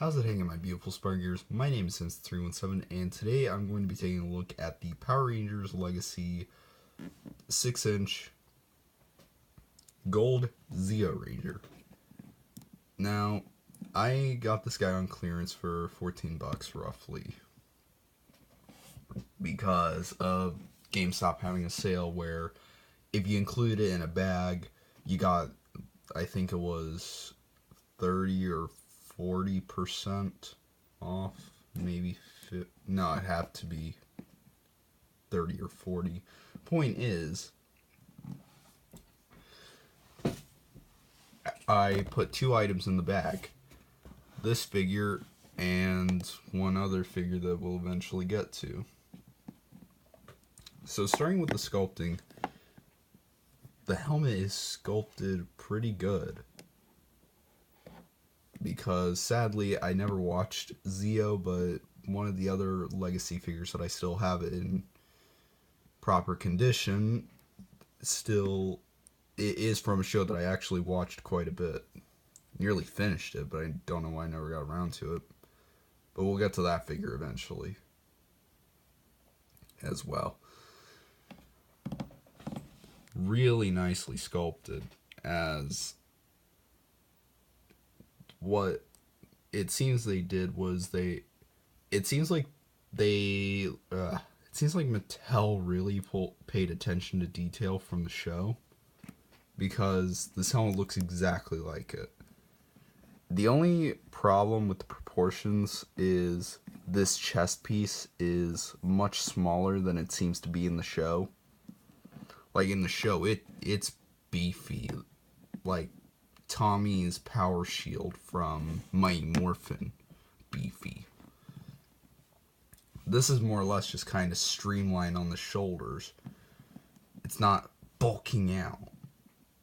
How's it hanging, my beautiful Sparkers? My name is Sense317, and today I'm going to be taking a look at the Power Rangers Legacy 6-inch Gold Zeo Ranger. Now, I got this guy on clearance for 14 bucks roughly, because of GameStop having a sale where if you include it in a bag, you got, I think it was 30 or 40% off, maybe no, it'd have to be 30 or 40. Point is, I put two items in the bag. This figure and one other figure that we'll eventually get to. So starting with the sculpting, the helmet is sculpted pretty good. Because sadly, I never watched Zeo, but one of the other Legacy figures that I still have in proper condition, it is from a show that I actually watched quite a bit. Nearly finished it, but I don't know why I never got around to it. But we'll get to that figure eventually as well. Really nicely sculpted, as what it seems they did was it seems like Mattel really paid attention to detail from the show, because this helmet looks exactly like it. The only problem with the proportions is this chest piece is much smaller than it seems to be in the show. Like in the show, it's beefy, like Tommy's power shield from Mighty Morphin beefy. This is more or less just kind of streamlined on the shoulders. It's not bulking out.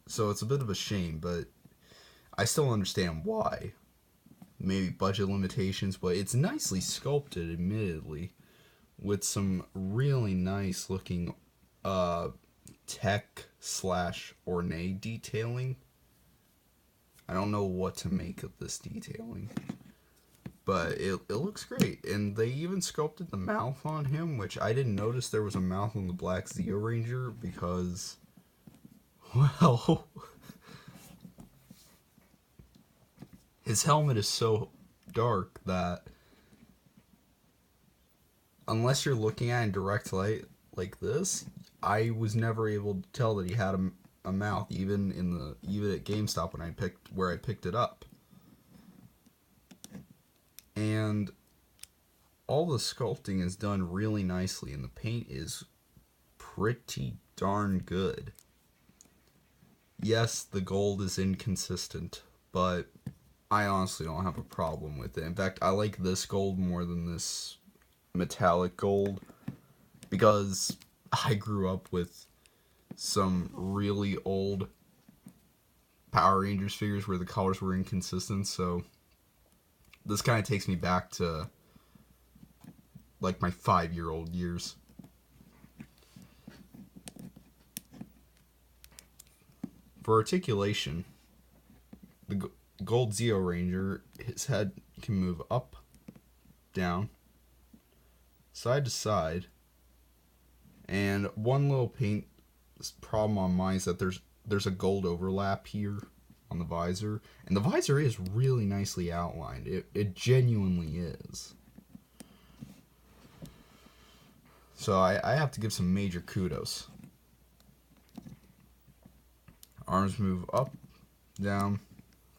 So it's a bit of a shame, but I still understand why. Maybe budget limitations, but it's nicely sculpted, admittedly, with some really nice looking tech/ornate detailing. I don't know what to make of this detailing, but it looks great. And they even sculpted the mouth on him, which I didn't notice there was a mouth on the Black Zeo Ranger because, well, his helmet is so dark that unless you're looking at it in direct light like this, I was never able to tell that he had a mouth, even at GameStop when I picked it up. And all the sculpting is done really nicely, and the paint is pretty darn good. Yes, the gold is inconsistent, but I honestly don't have a problem with it. In fact, I like this gold more than this metallic gold, because I grew up with some really old Power Rangers figures where the colors were inconsistent, so this kind of takes me back to like my 5-year-old years. For articulation, the Gold Zeo Ranger, his head can move up, down, side to side, and one little paint problem on mine is that there's a gold overlap here on the visor, and the visor is really nicely outlined. It genuinely is. So I have to give some major kudos. Arms move up, down,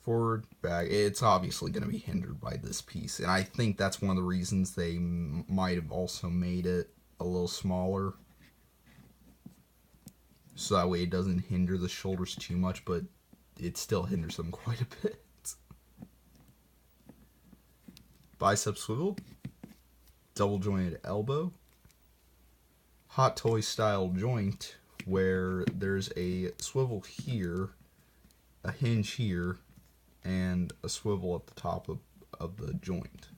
forward, back. It's obviously going to be hindered by this piece, and I think that's one of the reasons they might have also made it a little smaller, so that way it doesn't hinder the shoulders too much, but it still hinders them quite a bit. Bicep swivel, double jointed elbow, Hot Toy style joint where there's a swivel here, a hinge here, and a swivel at the top of the joint.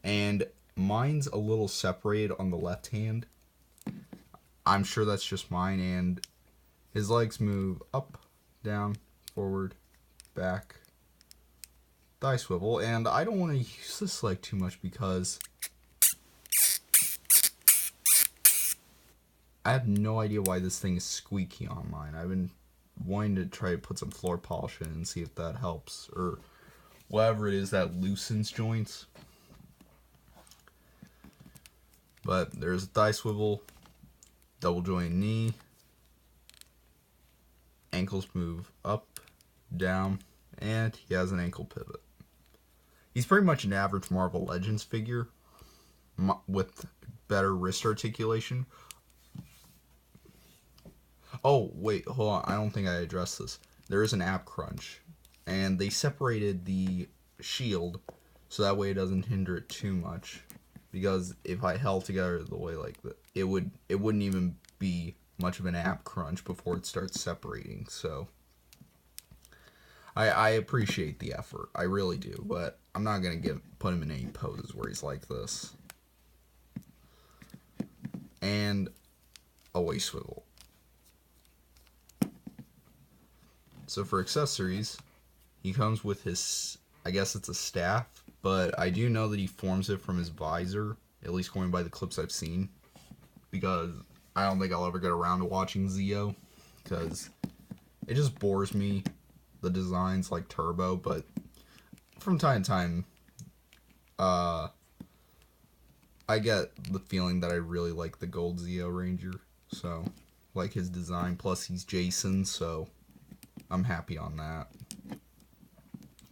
And mine's a little separated on the left hand. I'm sure that's just mine, and his legs move up, down, forward, back, thigh swivel, and I don't want to use this leg too much because I have no idea why this thing is squeaky on mine. I've been wanting to try to put some floor polish in and see if that helps, or whatever it is that loosens joints. But there's a thigh swivel, double joint knee, ankles move up, down, and he has an ankle pivot. He's pretty much an average Marvel Legends figure with better wrist articulation. Oh, wait, hold on. I don't think I addressed this. There is an ab crunch, and they separated the shield so that way it doesn't hinder it too much. Because if I held together the way like that, it wouldn't even be much of an ab crunch before it starts separating. So I appreciate the effort, I really do, but I'm not gonna put him in any poses where he's like this. And a waist swivel. So for accessories, he comes with his, I guess it's a staff, but I do know that he forms it from his visor, at least going by the clips I've seen, because I don't think I'll ever get around to watching Zeo, because it just bores me. The design's like Turbo, but from time to time, I get the feeling that I really like the Gold Zeo Ranger, so like his design, plus he's Jason, so I'm happy on that.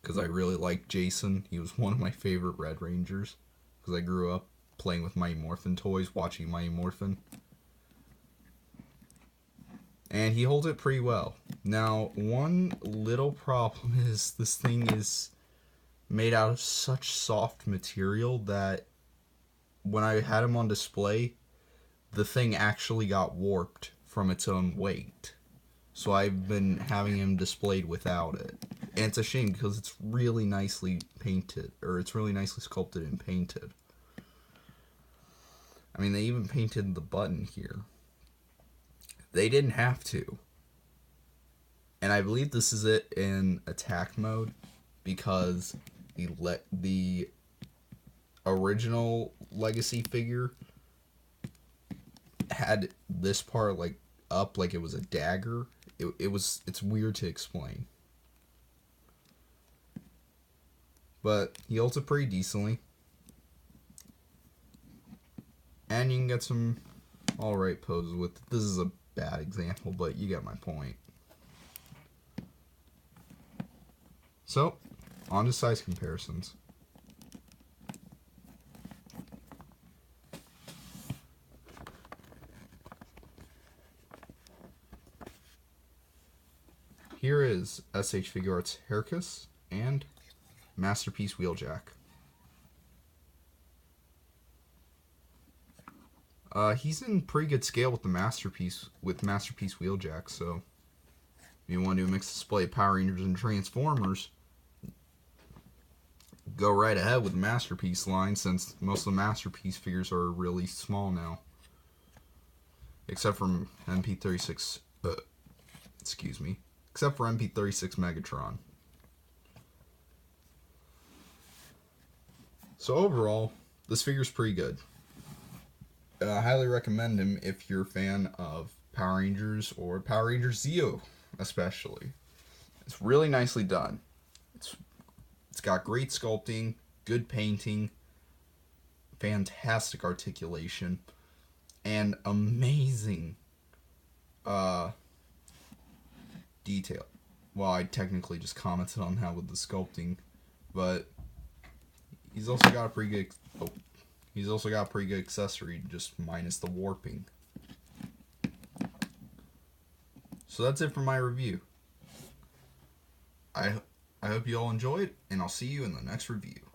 Because I really like Jason. He was one of my favorite Red Rangers. Because I grew up playing with Mighty Morphin toys, watching Mighty Morphin. And he holds it pretty well. Now, one little problem is this thing is made out of such soft material that when I had him on display, the thing actually got warped from its own weight. So I've been having him displayed without it. And it's a shame because it's really nicely painted, or it's really nicely sculpted and painted. I mean, they even painted the button here. They didn't have to. And I believe this is it in attack mode, because the original Legacy figure had this part like up like it was a dagger. It's weird to explain. But he holds it pretty decently. And you can get some alright poses with it. This is a bad example, but you get my point. So, on to size comparisons. Here is SH Figure Arts Hercus and Masterpiece Wheeljack. He's in pretty good scale with the Masterpiece Wheeljack, so if you want to do a mixed display of Power Rangers and Transformers, go right ahead with the Masterpiece line, since most of the Masterpiece figures are really small now. Except for MP36, excuse me. Except for MP36 Megatron. So overall, this figure's pretty good. I highly recommend him if you're a fan of Power Rangers or Power Rangers Zeo, especially. It's really nicely done. It's got great sculpting, good painting, fantastic articulation, and amazing detail. Well, I technically just commented on that with the sculpting, but he's also got a pretty good. He's also got a pretty good accessory, just minus the warping. So that's it for my review. I hope you all enjoyed, and I'll see you in the next review.